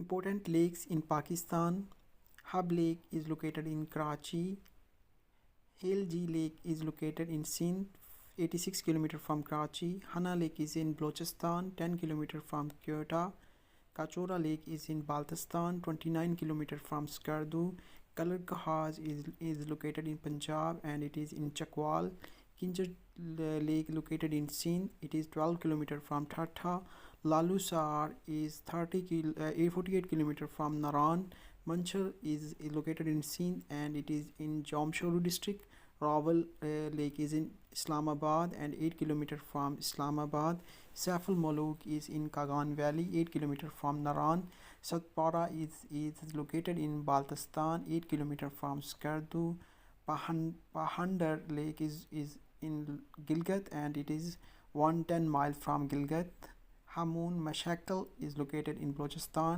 Important lakes in Pakistan. Hub Lake is located in Karachi. Helji Lake is located in Sindh, 86 km from Karachi. Hana Lake is in Balochistan, 10 km from Quetta. Kachora Lake is in Baltistan, 29 km from Skardu. Kalar Kahaz is located in Punjab and it is in Chakwal. Kinjar Lake located in Sindh, it is 12 km from Thatha. Lalusar is 48 km from Naran. Manchar is located in Sindh and it is in Jamshoro district. Rawal Lake is in Islamabad and 8 km from Islamabad. Saiful Maluk is in Kagan Valley, 8 km from Naran. Satpara is located in Baltistan, 8 km from Skardu. Pahandar Lake is in Gilgit and it is 110 miles from Gilgit. Hamoon Mashakal is located in Balochistan.